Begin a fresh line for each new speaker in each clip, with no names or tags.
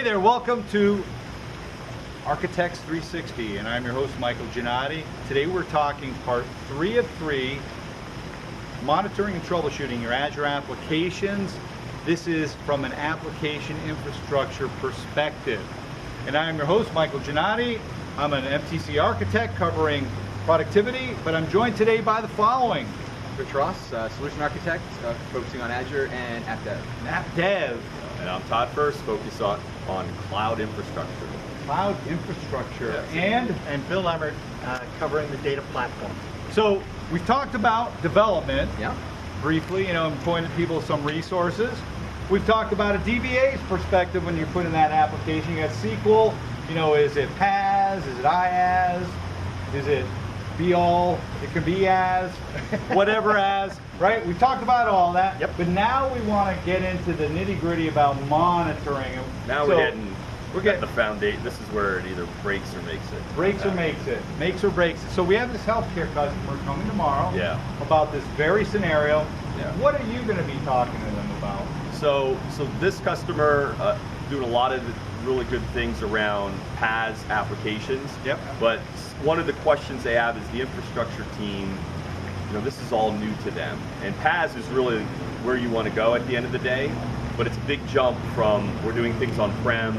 there, welcome to Architects 360, and I'm your host, Michael Giannotti. Today we're talking part 3 of 3, monitoring and troubleshooting your Azure applications. This is from an application infrastructure perspective. And I'm your host, Michael Giannotti. I'm an MTC architect covering productivity, but I'm joined today by the following.
Rich Ross, solution architect, focusing on Azure and app dev.
App dev.
And I'm Todd Furst, focused on cloud infrastructure.
Cloud infrastructure.
Yes.
And
Phil Lambert, covering the data platform.
so we've talked about development briefly, and pointed people to some resources. We've talked about a DBA's perspective when you put in that application. You got SQL, is it PAS, is it IaaS, is it be all, it can be as, whatever as, right? We've talked about all that, but now we want to get into the nitty gritty about monitoring.
Now we're getting the foundation. This is where it either breaks or makes it.
Breaks or makes it. Makes or breaks it. So we have this healthcare customer coming tomorrow about this very scenario.
Yeah.
What are you going to be talking to them about?
So this customer doing a lot of really good things around PaaS applications.
Yep.
But one of the questions they have is the infrastructure team. This is all new to them, and PaaS is really where you want to go at the end of the day. But it's a big jump from we're doing things on-prem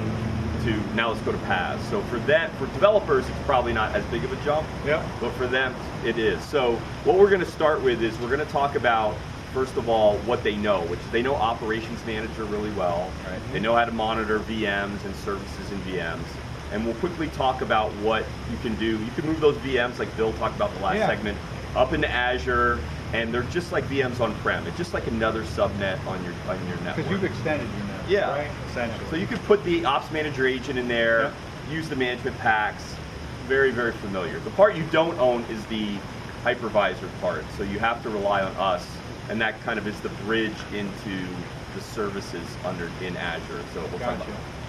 to now let's go to PaaS. So for developers, it's probably not as big of a jump.
Yeah.
But for them, it is. So what we're going to start with is we're going to talk about, first of all, what they know, which they know Operations Manager really well. Right. They know how to monitor VMs and services in VMs. And we'll quickly talk about what you can do. You can move those VMs, like Bill talked about the last segment, up into Azure, and they're just like VMs on-prem. It's just like another subnet on your network.
Because you've extended your network, right? Essentially.
So you could put the Ops Manager agent in there, use the management packs. Very, very familiar. The part you don't own is the hypervisor part, so you have to rely on us, and that kind of is the bridge into the services in Azure. So we'll talk about.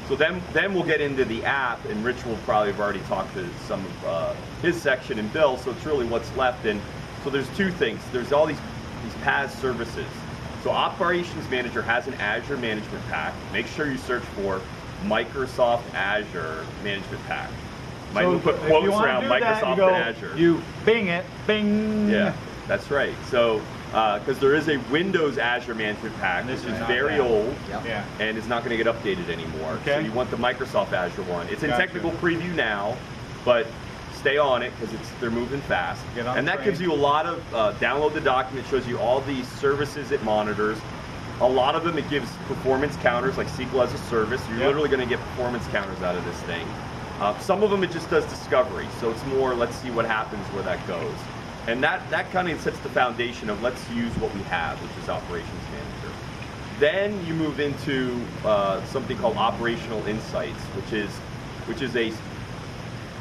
So then we'll get into the app, and Rich will probably have already talked to some of his section and Bill, so it's really what's left. And so there's two things. There's all these PaaS services. So Operations Manager has an Azure management pack. Make sure you search for Microsoft Azure Management Pack. Might put quotes around Microsoft and Azure.
You bing it, bing.
Yeah, that's right. So, because there is a Windows Azure Management Pack, which is very old, and it's not going to get updated anymore.
Okay.
So you want the Microsoft Azure one. It's in technical preview now, but stay on it because they're moving fast. And that gives you a lot of, download the document, shows you all the services it monitors. A lot of them it gives performance counters, like SQL as a service. You're literally going to get performance counters out of this thing. Some of them it just does discovery, so it's more let's see what happens where that goes. And that kind of sets the foundation of let's use what we have, which is Operations Manager. Then you move into something called Operational Insights, which is a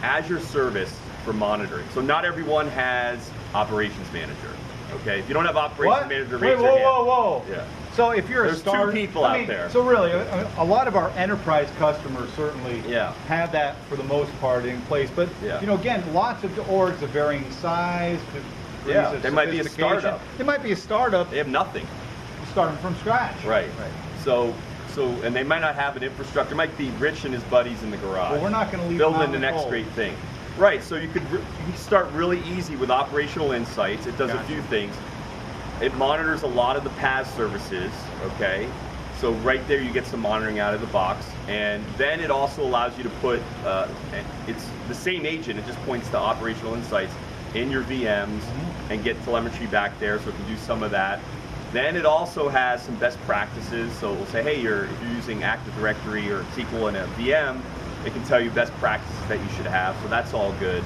Azure service for monitoring. So not everyone has Operations Manager. Okay, if you don't have Operations Manager, raise your hand.
Whoa.
Yeah.
So if you're
There's
a starter,
two people out there.
So really, a lot of our enterprise customers certainly have that for the most part in place. But again, lots of orgs of varying size.
They might be a startup.
They might be a startup.
They have nothing.
Starting from scratch.
Right. So, and they might not have an infrastructure. It might be Rich and his buddies in the garage.
Well, we're not going to leave
building the next great thing. Right. So you can start really easy with Operational Insights. It does a few things. It monitors a lot of the PaaS services, okay? So right there you get some monitoring out of the box. And then it also allows you to put, it's the same agent, it just points to Operational Insights in your VMs and get telemetry back there, so it can do some of that. Then it also has some best practices, so it will say, hey, if you're using Active Directory or SQL in a VM, it can tell you best practices that you should have, so that's all good.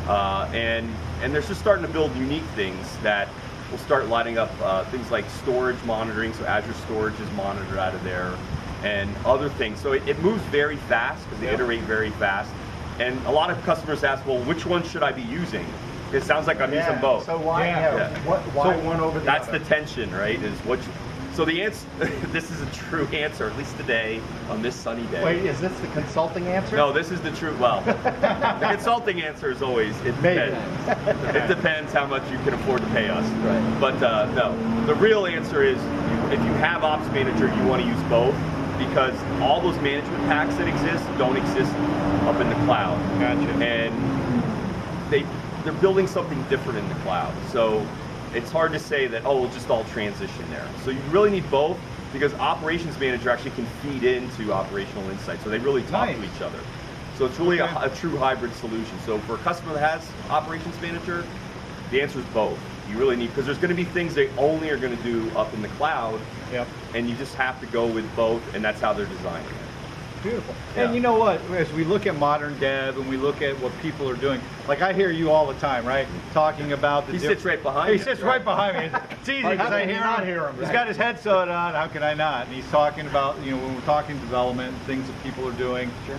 And they're just starting to build unique things that we'll start lighting up things like storage monitoring, so Azure Storage is monitored out of there, and other things. So it moves very fast because they iterate very fast. And a lot of customers ask, well, which one should I be using? It sounds like I'm using both.
So why one over the other?
That's the tension, right? So the answer, this is a true answer, at least today, on this sunny day.
Wait, is this the consulting answer?
No, this is the true, the consulting answer is always, it depends. It depends how much you can afford to pay us. Right. But no, the real answer is, if you have Ops Manager, you want to use both. because all those management packs that exist don't exist up in the cloud.
Gotcha.
And they're building something different in the cloud. So it's hard to say that, oh, we'll just all transition there. So you really need both, because Operations Manager actually can feed into Operational Insight. So they really talk to each other. So it's really a true hybrid solution. So for a customer that has Operations Manager, the answer is both. You really need, because there's going to be things they only are going to do up in the cloud, and you just have to go with both, and that's how they're designing it.
Beautiful. And you know what, as we look at modern dev and we look at what people are doing, like I hear you all the time, right? Talking about the
He sits right behind
He sits right behind me. It's easy because I hear him. He's got his headset on, how can I not? And he's talking about, when we're talking development and things that people are doing. Sure.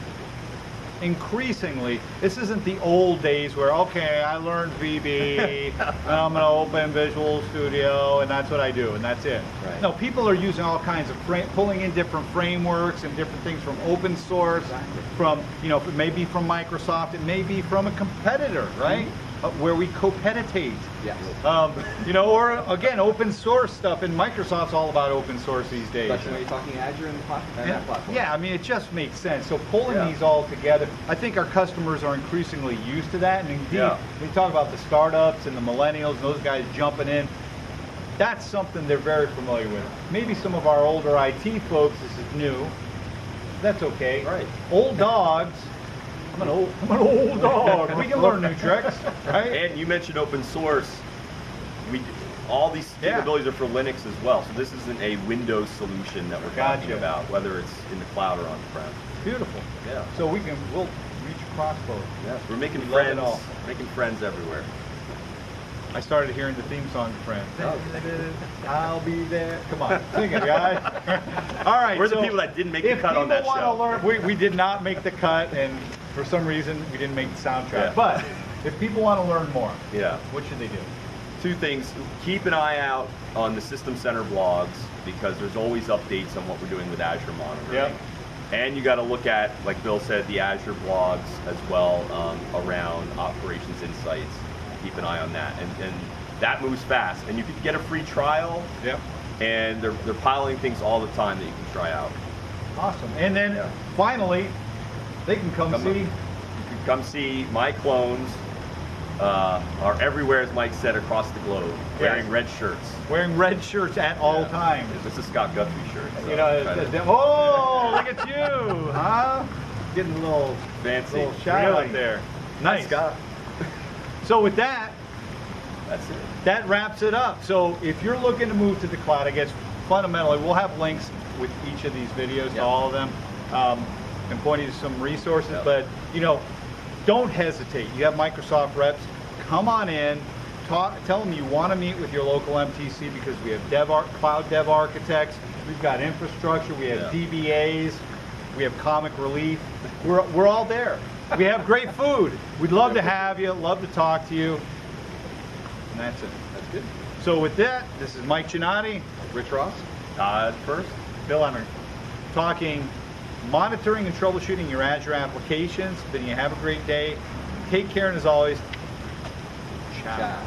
Increasingly, this isn't the old days where, okay, I learned VB, and I'm going to open Visual Studio, and that's what I do, and that's it.
Right.
No, people are using all kinds of, pulling in different frameworks and different things from open source, from, it may be from Microsoft, it may be from a competitor, right? Where we co-petitate.
Yes.
Or again, open source stuff, and Microsoft's all about open source these days.
Especially when you're talking Azure and that platform.
Yeah, I mean, it just makes sense. So pulling these all together, I think our customers are increasingly used to that. And indeed, when you talk about the startups and the millennials and those guys jumping in, that's something they're very familiar with. Maybe some of our older IT folks, this is new. That's okay.
Right.
Old dogs. I'm an old dog. We can learn new tricks, right?
And you mentioned open source. All these capabilities are for Linux as well. So this isn't a Windows solution that we're talking about, whether it's in the cloud or on-prem.
Beautiful.
Yeah.
So we'll reach across both.
Yes, we're making
We love it
friends.
all.
Making friends everywhere.
I started hearing the theme song, Friends. I'll be there. Come on, sing it, guys. All right.
We're the people that didn't make the cut on that show.
If people want to learn, we did not make the cut, and for some reason we didn't make the soundtrack.
Yeah.
But if people want to learn more,
what
should they do?
Two things. Keep an eye out on the System Center blogs, because there's always updates on what we're doing with Azure monitoring.
Yep.
And you got to look at, like Bill said, the Azure blogs as well around Operations Insights. Keep an eye on that, and that moves fast. And you can get a free trial.
Yep.
And they're piloting things all the time that you can try out.
Awesome. And then finally, they can come see.
You can come see my clones. Are everywhere, as Mike said, across the globe, wearing red shirts.
Wearing red shirts at all times.
This is a Scott Guthrie shirt. So
look at you, huh? Getting a little
fancy,
little shout out there. Nice.
Scott.
So with that,
that's it.
That wraps it up. So if you're looking to move to the cloud, I guess fundamentally we'll have links with each of these videos to all of them, and point you to some resources. But don't hesitate. You have Microsoft reps. Come on in. Tell them you want to meet with your local MTC, because we have cloud dev architects. We've got infrastructure. We have DBAs. We have comic relief. We're all there. We have great food. We'd love to have you. Love to talk to you. And that's it.
That's good.
So with that, this is Mike Giannotti,
Rich Ross,
Todd Furst,
Bill Emery, talking monitoring and troubleshooting your Azure applications. Then you have a great day. Take care, and as always, ciao.